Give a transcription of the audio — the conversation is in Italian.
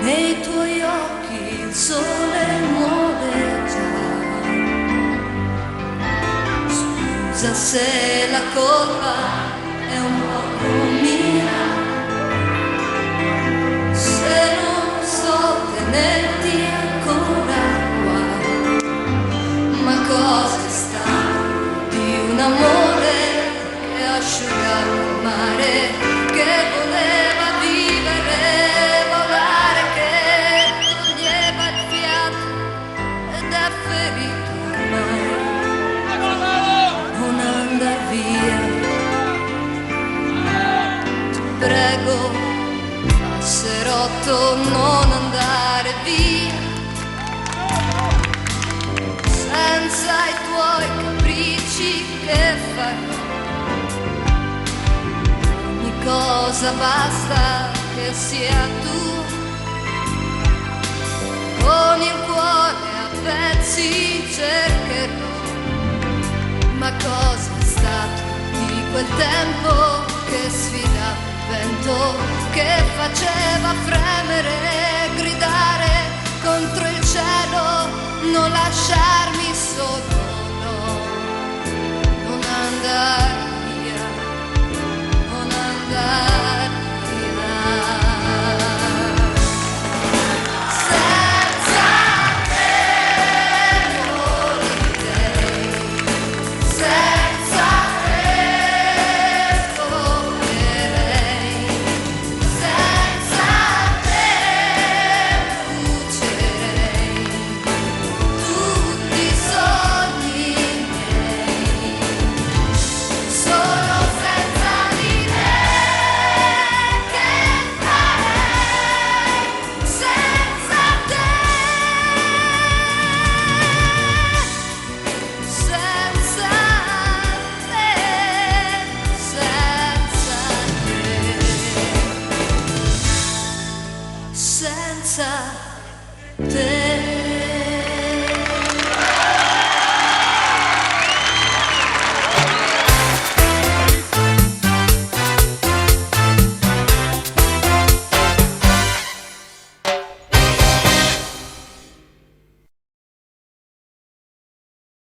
nei tuoi occhi il sole muore già. Scusa se la colpa è un poco mia, se non so tenerti ancora qua, ma cosa è stato di un amore che asciuga il mare, che voleva vivere, volare, che toglieva il fiato ed è ferito ormai, non andar via. Ti prego, passerotto, non andare via, senza i tuoi capricci che fai. Ogni cosa basta che sia tu, con il cuore a pezzi cercherò. Ma cosa è stato di quel tempo che si